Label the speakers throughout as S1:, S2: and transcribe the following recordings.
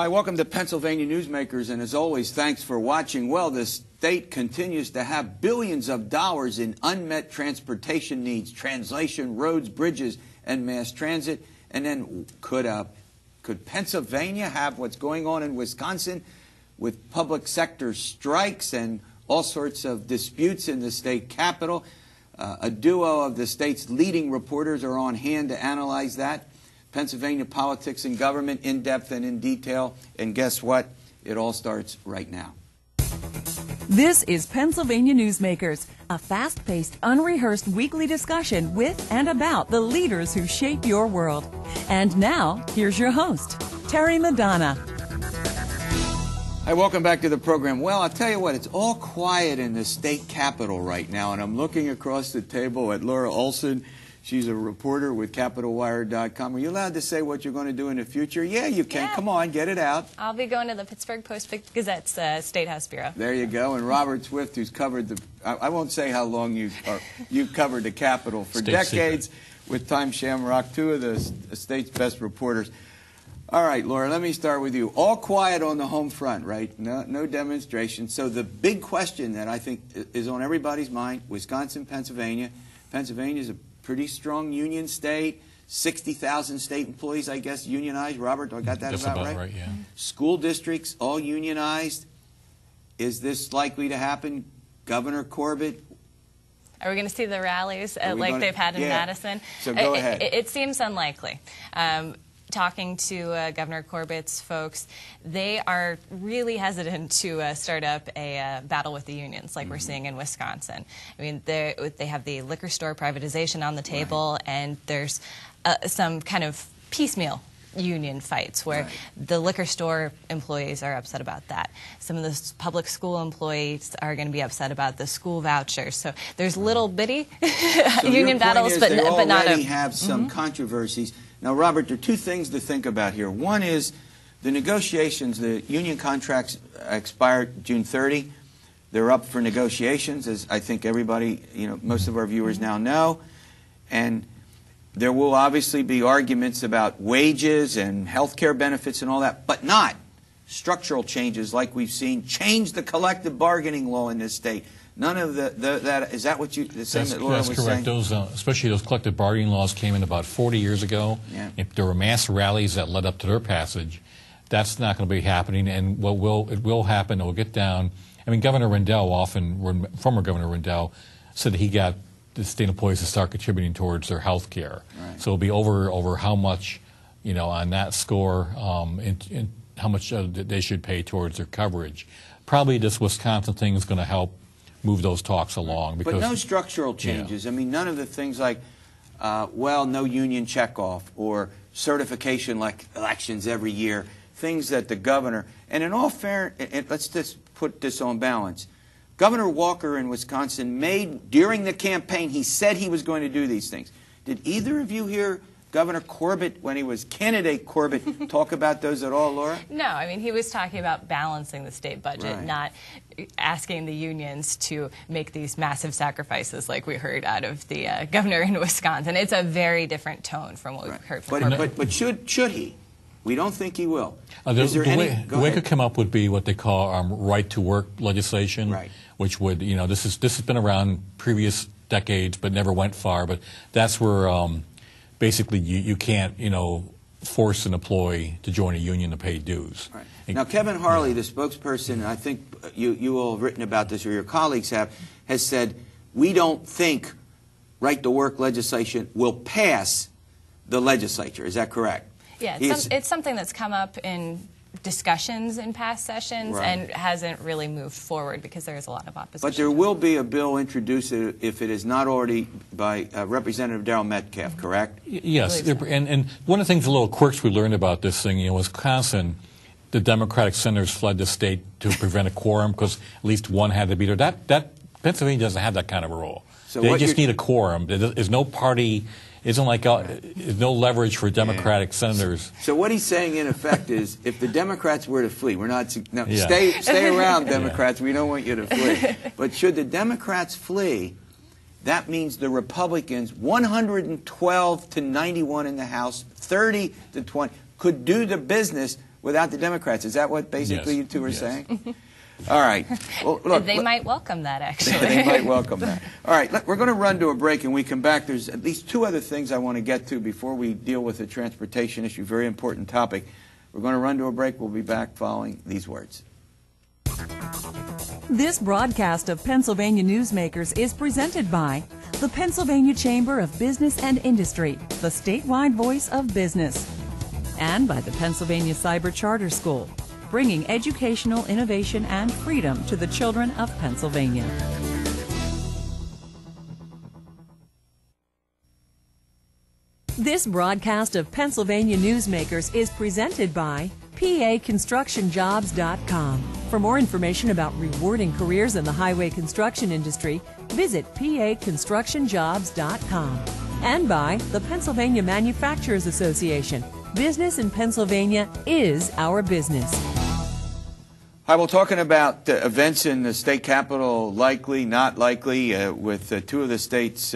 S1: Hi, welcome to Pennsylvania Newsmakers, and as always, thanks for watching. Well, the state continues to have billions of dollars in unmet transportation needs, translation, roads, bridges, and mass transit. And then could Pennsylvania have what's going on in Wisconsin with public sector strikes and all sorts of disputes in the state capitol? A duo of the state's leading reporters are on hand to analyze that. Pennsylvania politics and government in depth and in detail. And guess what? It all starts right now.
S2: This is Pennsylvania Newsmakers, a fast-paced, unrehearsed weekly discussion with and about the leaders who shape your world. And now, here's your host, Terry Madonna.
S1: Hi, welcome back to the program. Well, I'll tell you what, it's all quiet in the state capitol right now, and I'm looking across the table at Laura Olson. She's a reporter with Capitolwire.com. Are you allowed to say what you're going to do in the future? Yeah, you can. Yeah. Come on, get it out.
S3: I'll be going to the Pittsburgh Post-Gazette's State House Bureau.
S1: There you go. And Robert Swift, who's covered the, I won't say how long you've covered the Capitol for State decades secret. With Times-Shamrock, two of the state's best reporters. All right, Laura, let me start with you. All quiet on the home front, right? No demonstration. So the big question that I think is on everybody's mind, Wisconsin, Pennsylvania. Pennsylvania is a pretty strong union state, 60,000 state employees, I guess, unionized. Robert, do I got that about right?
S4: Right, yeah.
S1: School districts, all unionized. Is this likely to happen? Governor Corbett?
S3: Are we going to see the rallies like they've had in Madison?
S1: So go ahead.
S3: It seems unlikely. Talking to Governor Corbett's folks, they are really hesitant to start up a battle with the unions like we're seeing in Wisconsin. I mean, they have the liquor store privatization on the table, right. And there's some kind of piecemeal union fights where the liquor store employees are upset about that. Some of the public school employees are going to be upset about the school vouchers. So there's little bitty union battles, but not a...
S1: They already have some controversies. Now, Robert, there are two things to think about here. One is the negotiations. The union contracts expired June 30. They're up for negotiations, as I think everybody, most of our viewers now know. And there will obviously be arguments about wages and health care benefits and all that, but not structural changes like we've seen. Change the collective bargaining law in this state. None of that, is that what you, the same that Laura was saying?
S4: That's correct. Those, especially those collective bargaining laws came in about 40 years ago. Yeah. If there were mass rallies that led up to their passage, that's not going to be happening. And it will happen, it will get down. I mean, Governor Rendell former Governor Rendell said that he got the state employees to start contributing towards their health care. Right. So it'll be over how much, on that score, and how much they should pay towards their coverage. Probably this Wisconsin thing is going to help move those talks along. Because,
S1: but no structural changes. Yeah. I mean, none of the things like, no union checkoff or certification like elections every year, things that the governor, and in all fairness, let's just put this on balance. Governor Walker in Wisconsin during the campaign, he said he was going to do these things. Did either of you hear Governor Corbett, when he was candidate Corbett, talk about those at all, Laura?
S3: No, I mean, he was talking about balancing the state budget, not asking the unions to make these massive sacrifices like we heard out of the governor in Wisconsin. It's a very different tone from what we've heard from Corbett.
S1: But should he? We don't think he will.
S4: The way it could come up would be what they call right-to-work legislation, which would, this has been around previous decades but never went far, but that's where basically you can't, force an employee to join a union to pay dues.
S1: Right. Now, Kevin Harley, the spokesperson, and I think you all have written about this, or your colleagues have, has said, we don't think right-to-work legislation will pass the legislature. Is that correct?
S3: Yeah, it's something that's come up in discussions in past sessions and hasn't really moved forward because there is a lot of opposition.
S1: But there will be a bill introduced, if it is not already, by Representative Darrell Metcalf, correct?
S4: Yes, and one of the things, the little quirks we learned about this thing, Wisconsin, the Democratic senators fled the state to prevent a quorum because at least one had to be there. That Pennsylvania doesn't have that kind of a rule. So they just need a quorum. There's no party. Isn't like no leverage for Democratic senators.
S1: So what he's saying, in effect, is if the Democrats were to flee, stay around, Democrats. We don't want you to flee. But should the Democrats flee, that means the Republicans, 112 to 91 in the House, 30 to 20, could do the business without the Democrats. Is that what basically you two are
S4: Yes.
S1: saying? All right. Well, look,
S3: They might welcome that, actually.
S1: they might welcome that. All right, we're going to run to a break, and we come back. There's at least two other things I want to get to before we deal with the transportation issue. Very important topic. We're going to run to a break. We'll be back following these words.
S2: This broadcast of Pennsylvania Newsmakers is presented by the Pennsylvania Chamber of Business and Industry, the statewide voice of business, and by the Pennsylvania Cyber Charter School, bringing educational innovation and freedom to the children of Pennsylvania. This broadcast of Pennsylvania Newsmakers is presented by PAConstructionJobs.com. For more information about rewarding careers in the highway construction industry, visit PAConstructionJobs.com. And by the Pennsylvania Manufacturers Association. Business in Pennsylvania is our business.
S1: Hi, we're talking about events in the state capitol, likely, not likely, with two of the state's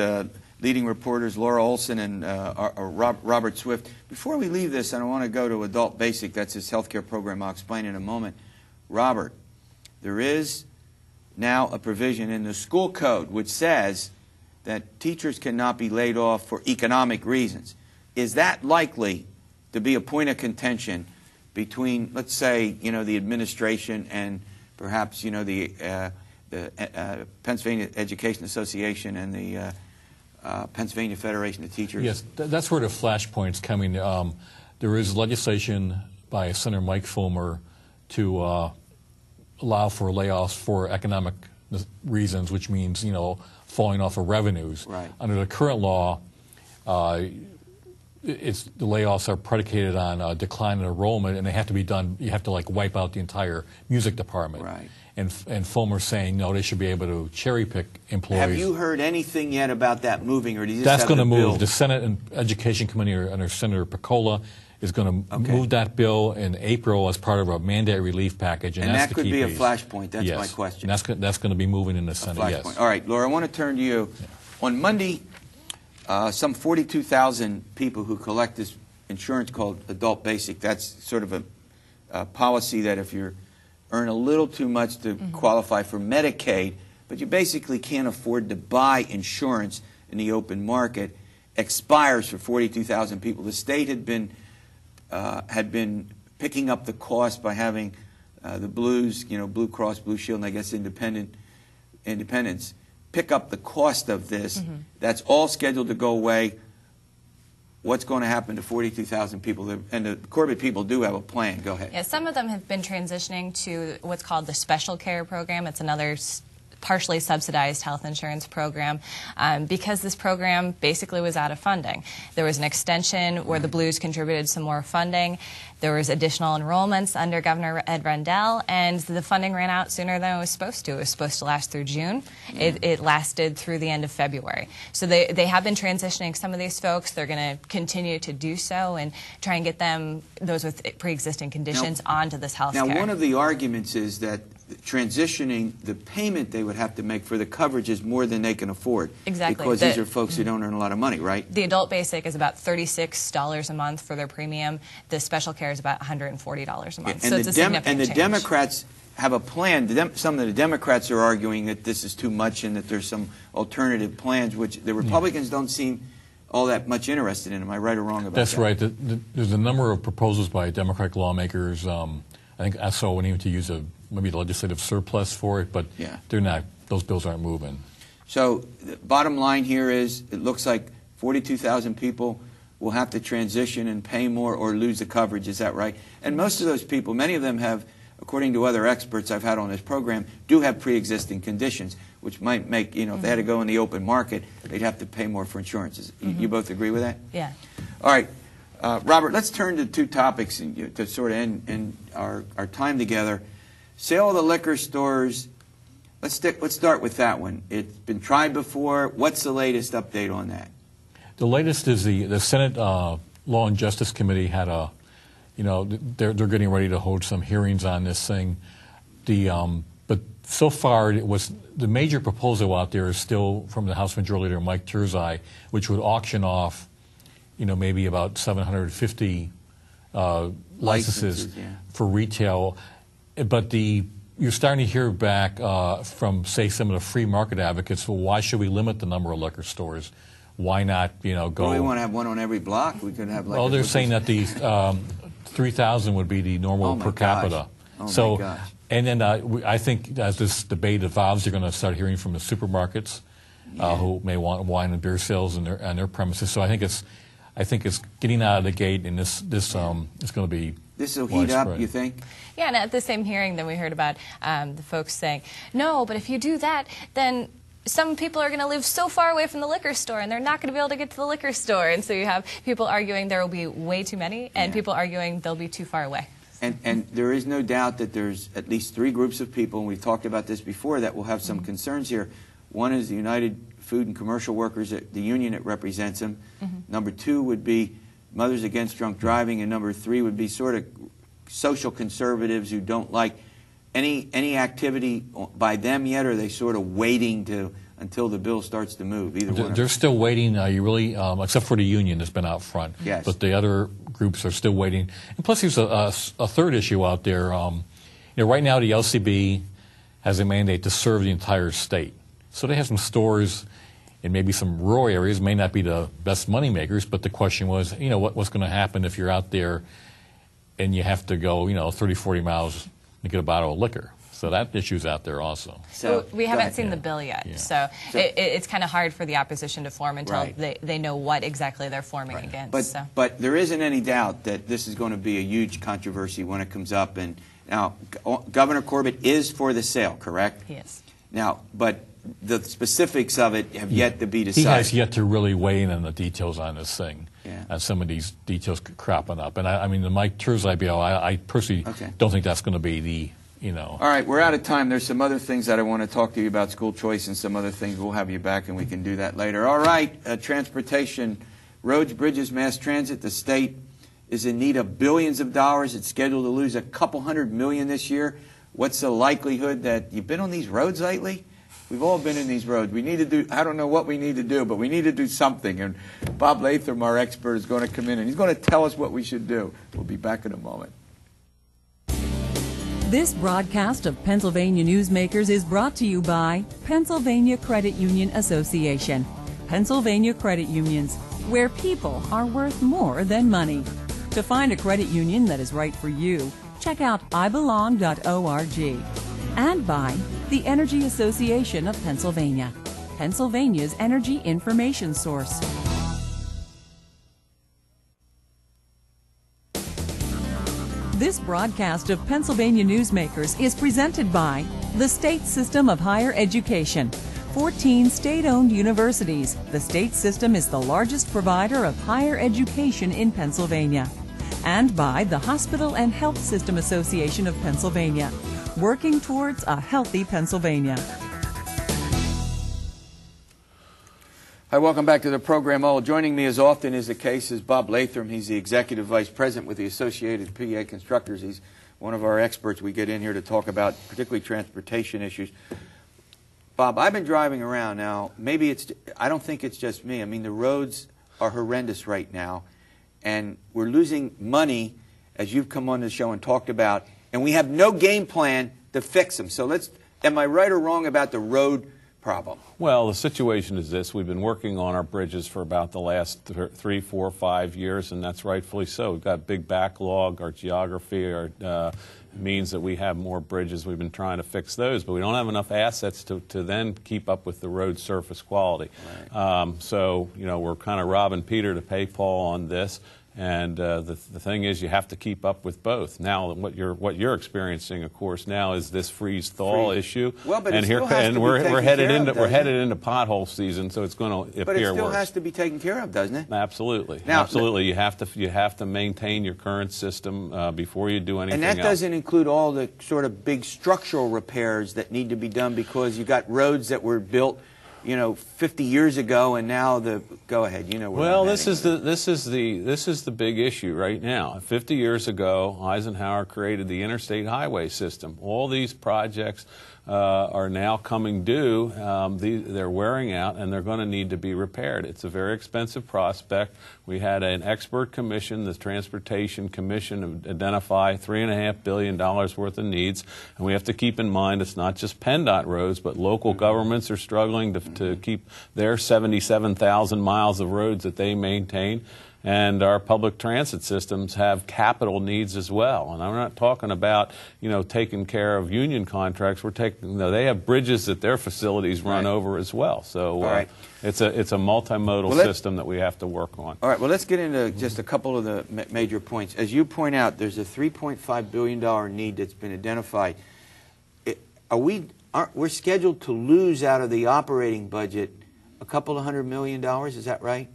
S1: leading reporters, Laura Olson and Robert Swift. Before we leave this, and I want to go to Adult Basic, that's his health care program, I'll explain in a moment. Robert, there is now a provision in the school code which says that teachers cannot be laid off for economic reasons. Is that likely to be a point of contention between, let's say, the administration and perhaps, the Pennsylvania Education Association and the Pennsylvania Federation of Teachers?
S4: Yes, that's where the flashpoint's coming. There is legislation by Senator Mike Fulmer to allow for layoffs for economic reasons, which means, falling off of revenues.
S1: Right.
S4: Under the current law, the layoffs are predicated on a decline in enrollment, and they have to be done. You have to wipe out the entire music department.
S1: Right.
S4: And Fulmer's saying no, they should be able to cherry pick employees.
S1: Have you heard anything yet about that moving, or do you just
S4: That's
S1: have
S4: going to
S1: the
S4: move.
S1: bill?
S4: The Senate and Education Committee under Senator Piccola is going to move that bill in April as part of a mandate relief package, and that's
S1: that could be a
S4: piece.
S1: flashpoint. That's
S4: yes.
S1: my question.
S4: And that's going to be moving in the Senate.
S1: Flashpoint.
S4: Yes.
S1: All right, Laura, I want to turn to you. Yeah. On Monday, some 42,000 people who collect this insurance called Adult Basic. That's sort of a policy that if you earn a little too much to qualify for Medicaid, but you basically can't afford to buy insurance in the open market, expires for 42,000 people. The state had been picking up the cost by having the Blues, Blue Cross Blue Shield, and I guess Independence, pick up the cost of this. That's all scheduled to go away. What's going to happen to 42,000 people? And the Corbett people do have a plan. Go ahead.
S3: Yeah, some of them have been transitioning to what's called the Special Care Program. It's another partially subsidized health insurance program because this program basically was out of funding. There was an extension where the Blues contributed some more funding. There was additional enrollments under Governor Ed Rendell, and the funding ran out sooner than it was supposed to. It was supposed to last through June. It lasted through the end of February. So they have been transitioning some of these folks. They're going to continue to do so and try and get them, those with pre-existing conditions, onto this health care.
S1: Now, one of the arguments is that transitioning the payment they would have to make for the coverage is more than they can afford.
S3: Exactly.
S1: Because these are folks who don't earn a lot of money, right?
S3: The Adult Basic is about $36 a month for their premium. The Special Care is about $140 a month.
S1: And
S3: so it's a significant change.
S1: Democrats have a plan. Some of the Democrats are arguing that this is too much and that there's some alternative plans, which the Republicans don't seem all that much interested in. Am I right or wrong about that?
S4: That's right. There's a number of proposals by Democratic lawmakers. I think I saw one even to use maybe the legislative surplus for it, but they're not. Those bills aren't moving.
S1: So the bottom line here is it looks like 42,000 people will have to transition and pay more or lose the coverage. Is that right? And most of those people, many of them have, according to other experts I've had on this program, do have pre-existing conditions, which might make, if they had to go in the open market, they'd have to pay more for insurances. You both agree with that?
S3: Yeah.
S1: All right. Robert, let's turn to two topics to sort of end our time together. Sale of the liquor stores. Let's start with that one. It's been tried before. What's the latest update on that?
S4: The latest is the Senate Law and Justice Committee had they're getting ready to hold some hearings on this thing. But so far, the major proposal out there is still from the House Majority Leader Mike Terzai, which would auction off, maybe about 750 licenses for retail. But you're starting to hear back from, say, some of the free market advocates, well, why should we limit the number of liquor stores? Why not, go...
S1: Well, we want to have one on every block. We could have like...
S4: Well, they're saying that these 3,000 would be the normal per capita.
S1: Oh, my gosh.
S4: And then I think as this debate evolves, you're going to start hearing from the supermarkets who may want wine and beer sales on their premises. So I think it's getting out of the gate, and this is going to be...
S1: This will heat up, you think?
S3: Yeah, and at the same hearing, then we heard about the folks saying, no, but if you do that, then some people are going to live so far away from the liquor store, and they're not going to be able to get to the liquor store. And so you have people arguing there will be way too many, and people arguing they'll be too far away.
S1: And there is no doubt that there's at least three groups of people, and we've talked about this before, that will have some concerns here. One is the United Food and Commercial Workers, the union that represents them. Number two would be Mothers Against Drunk Driving, and number three would be sort of social conservatives who don't like any activity by them yet, or are they sort of waiting until the bill starts to move? Either one.
S4: They're still waiting. You really, except for the union that's been out front.
S1: Yes.
S4: But the other groups are still waiting. And plus, there's a third issue out there. Right now the LCB has a mandate to serve the entire state. So they have some stores in maybe some rural areas, may not be the best money makers, but the question was, what's going to happen if you're out there and you have to go, 30, 40 miles to get a bottle of liquor. So that issue's out there also.
S3: So we haven't seen the bill yet, so it's kind of hard for the opposition to form until they know what exactly they're forming against.
S1: But there isn't any doubt that this is going to be a huge controversy when it comes up. And now, Governor Corbett is for the sale, correct?
S3: He is.
S1: Now, but the specifics of it have yet to be decided.
S4: He has yet to really weigh in on the details on this thing. And some of these details cropping up. And I mean, the Mike Terzi bill, I personally don't think that's going to be the, All
S1: right, we're out of time. There's some other things that I want to talk to you about, school choice and some other things. We'll have you back and we can do that later. All right, transportation, roads, bridges, mass transit. The state is in need of billions of dollars. It's scheduled to lose a couple $100 million this year. What's the likelihood that you've been on these roads lately? We've all been in these roads. We need to do, I don't know what we need to do, but we need to do something. And Bob Latham, our expert, is going to come in and he's going to tell us what we should do. We'll be back in a moment.
S2: This broadcast of Pennsylvania Newsmakers is brought to you by Pennsylvania Credit Union Association. Pennsylvania Credit Unions, where people are worth more than money. To find a credit union that is right for you, check out ibelong.org. And by the Energy Association of Pennsylvania, Pennsylvania's energy information source. This broadcast of Pennsylvania Newsmakers is presented by the State System of Higher Education. 14 state-owned universities. The state system is the largest provider of higher education in Pennsylvania. And by the Hospital and Health System Association of Pennsylvania, working towards a healthy Pennsylvania.
S1: Hi, welcome back to the program. Joining me as often is the case is Bob Latham. He's the Executive Vice President with the Associated PA Constructors. He's one of our experts we get in here to talk about particularly transportation issues. Bob, I've been driving around now. I don't think it's just me. I mean, the roads are horrendous right now, and we're losing money, as you've come on the show and talked about, and we have no game plan to fix them. So am I right or wrong about the road problem?
S5: Well, the situation is this. We've been working on our bridges for about the last 3, 4, 5 years, and that's rightfully so. We've got a big backlog. Our geography means that we have more bridges. We've been trying to fix those, but we don't have enough assets to then keep up with the road surface quality. Right. So, we're kind of robbing Peter to pay Paul on this. And the thing is, you have to keep up with both. Now, what you're experiencing, of course, now is this freeze-thaw issue.
S1: Well, but
S5: and
S1: it still has to be
S5: we're headed
S1: taken care of,
S5: we're headed into pothole season, so it's going to appear worse.
S1: But it still has to be taken care of, doesn't it?
S5: Absolutely,
S1: now,
S5: absolutely. You have to maintain your current system before you do anything else.
S1: And that doesn't include all the sort of big structural repairs that need to be done because you've got roads that were built 50 years ago, and now go ahead.
S5: Well, this is the big issue right now. 50 years ago, Eisenhower created the interstate highway system. All these projects are now coming due. They're wearing out, and they're going to need to be repaired. It's a very expensive prospect. We had an expert commission, the Transportation Commission, identify $3.5 billion worth of needs. And we have to keep in mind it's not just PennDOT roads, but local governments are struggling to keep their 77,000 miles of roads that they maintain. And our public transit systems have capital needs as well. And I'm not talking about, taking care of union contracts. We're taking, they have bridges that their facilities run over as well. So it's a multimodal system that we have to work on.
S1: All right. Well, let's get into just a couple of the major points. As you point out, there's a $3.5 billion need that's been identified. We're scheduled to lose out of the operating budget a couple of $100 million. Is that right?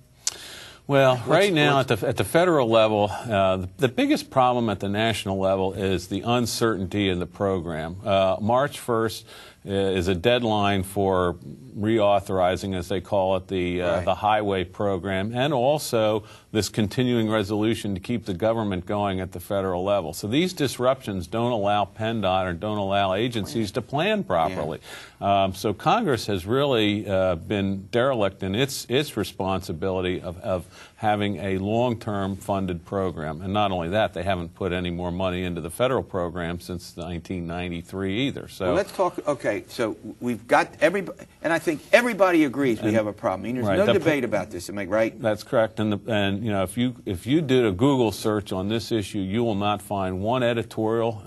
S5: Well, right now at the federal level, the biggest problem at the national level is the uncertainty in the program. March 1st is a deadline for reauthorizing, as they call it, the highway program, and also this continuing resolution to keep the government going at the federal level. So these disruptions don't allow PennDOT or don't allow agencies to plan properly. So Congress has really been derelict in its responsibility of having a long-term funded program. And not only that, they haven't put any more money into the federal program since 1993 either. So
S1: well, let's talk, okay, so we've got everybody, and I think everybody agrees we have a problem. I mean, there's no debate about this, am I right?
S5: That's correct. And if you did a Google search on this issue, you will not find one editorial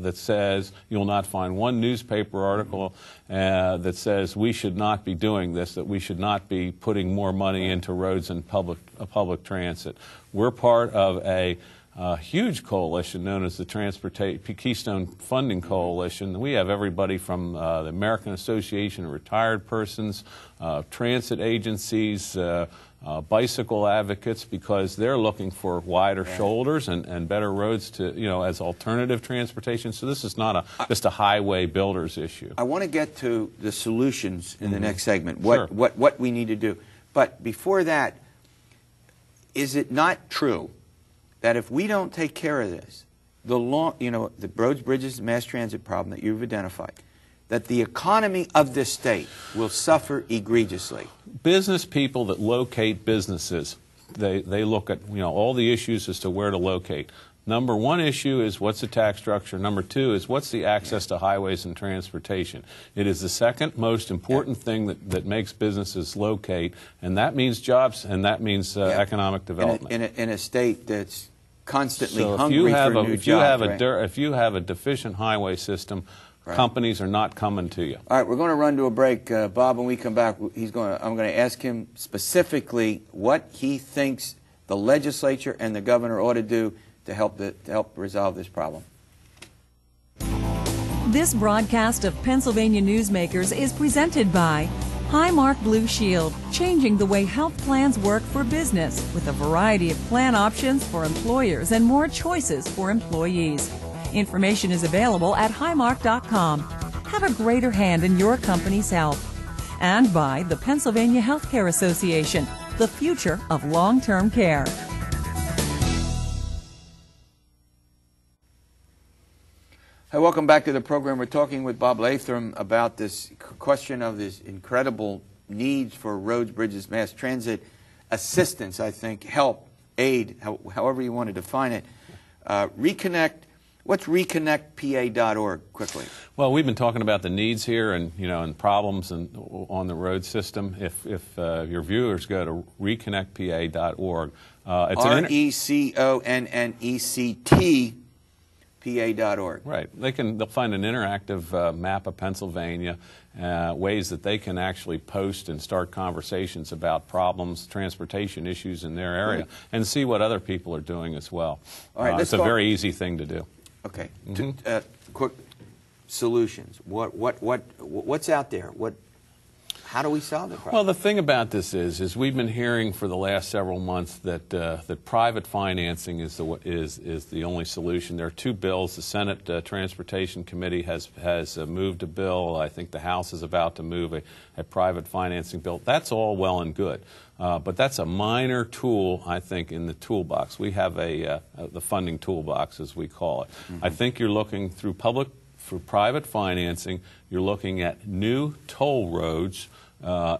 S5: that says, you will not find one newspaper article that says we should not be doing this, that we should not be putting more money into roads and public transit. We're part of a huge coalition known as the Keystone Funding Coalition. We have everybody from the American Association of Retired Persons, transit agencies, bicycle advocates, because they're looking for wider shoulders and better roads to, as alternative transportation. So this is not just a highway builders issue. I
S1: want to get to the solutions in the next segment, what we need to do. But before that, is it not true that if we don't take care of this, the roads, bridges, mass transit problem that you've identified, that the economy of this state will suffer egregiously?
S5: Business people that locate businesses, they look at all the issues as to where to locate. Number one issue is what's the tax structure. Number two is what's the access to highways and transportation. It is the second most important thing that makes businesses locate, and that means jobs and that means economic development.
S1: In a state that's constantly hungry for new jobs.
S5: If you have a deficient highway system, companies are not coming to you.
S1: All right, we're going to run to a break. Bob, when we come back, I'm going to ask him specifically what he thinks the legislature and the governor ought to do to help resolve this problem.
S2: This broadcast of Pennsylvania Newsmakers is presented by Highmark Blue Shield, changing the way health plans work for business with a variety of plan options for employers and more choices for employees. Information is available at highmark.com. Have a greater hand in your company's health. And by the Pennsylvania Healthcare Association, the future of long-term care.
S1: Hi, welcome back to the program. We're talking with Bob Latham about this question of this incredible needs for roads, bridges, mass transit, assistance, I think, help, aid, however you want to define it. Reconnect. What's reconnectpa.org, quickly?
S5: Well, we've been talking about the needs here and problems on the road system. If your viewers go to reconnectpa.org, it's RECONNECT PA.org. Right. They'll find an interactive map of Pennsylvania, ways that they can actually post and start conversations about problems, transportation issues in their area, and see what other people are doing as well. All right, it's a very easy thing to do.
S1: Okay. Quick solutions. What's out there? How do we solve the problem?
S5: Well, the thing about this is we've been hearing for the last several months that private financing is the only solution. There are two bills. The Senate Transportation Committee has moved a bill. I think the House is about to move a private financing bill. That's all well and good, but that's a minor tool, I think, in the toolbox. We have the funding toolbox, as we call it. I think you're looking through public for private financing, you're looking at new toll roads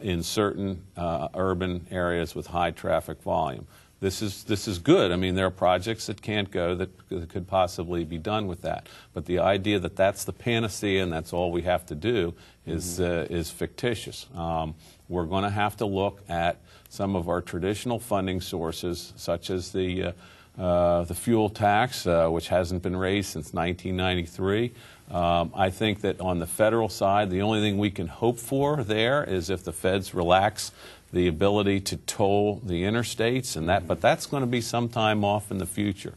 S5: in certain urban areas with high traffic volume. This is good. I mean, there are projects that can't go that could possibly be done with that. But the idea that that's the panacea and that's all we have to do is fictitious. We're going to have to look at some of our traditional funding sources, such as the fuel tax, which hasn't been raised since 1993. I think that on the federal side, the only thing we can hope for there is if the feds relax the ability to toll the interstates, but that's going to be some time off in the future.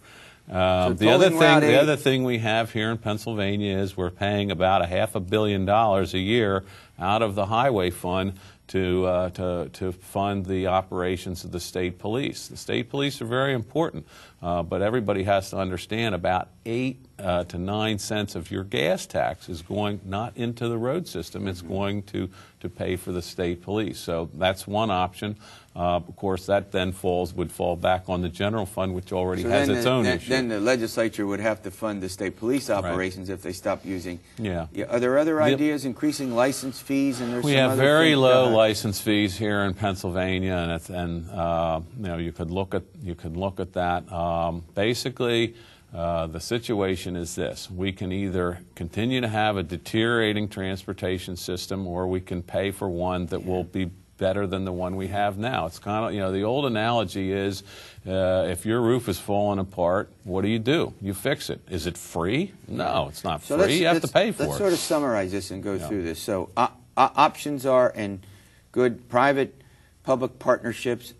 S5: The other thing we have here in Pennsylvania is we're paying about $500 million a year out of the highway fund to fund the operations of the state police. The state police are very important, but everybody has to understand about 8 to 9 cents of your gas tax is going not into the road system, it's going to pay for the state police. So that's one option. Of course, that then would fall back on the general fund, which already has its own issue.
S1: Then the legislature would have to fund the state police operations if they stop using.
S5: Yeah.
S1: Are there other ideas, increasing license fees? And
S5: we have very low license fees here in Pennsylvania, and you know, you could look at that. Basically, the situation is this: we can either continue to have a deteriorating transportation system, or we can pay for one that will be better than the one we have now. It's kind of, you know, the old analogy is if your roof is falling apart, what do? You fix it. Is it free? No, it's not free. You have to pay for it.
S1: Let's sort of summarize this and go through this. So options are, and good private-public partnerships,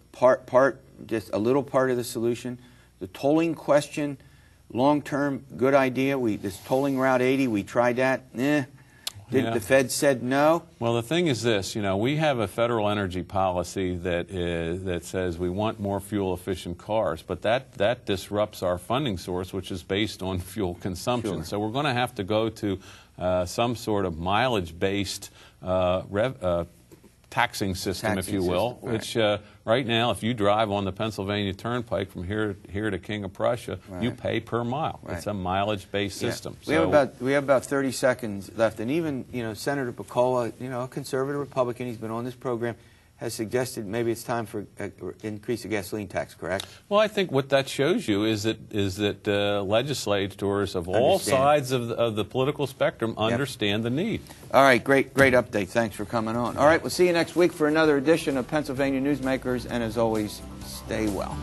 S1: just a little part of the solution. The tolling question, long-term, good idea. This tolling Route 80, we tried that. The Fed said no?
S5: Well, the thing is this, you know, we have a federal energy policy that says we want more fuel-efficient cars, but that disrupts our funding source, which is based on fuel consumption.
S1: Sure.
S5: So we're going to have to go to some sort of mileage-based taxing system, if you will, which right now, if you drive on the Pennsylvania Turnpike from here to King of Prussia, you pay per mile. It's a mileage-based system.
S1: We have about 30 seconds left, and even, you know, Senator Piccola, you know, a conservative Republican, he's been on this program, has suggested maybe it's time for increase the gasoline tax, correct?
S5: Well, I think what that shows you is that legislators of all sides of the political spectrum understand the need.
S1: All right, great update. Thanks for coming on. All right, we'll see you next week for another edition of Pennsylvania Newsmakers, and as always, stay well.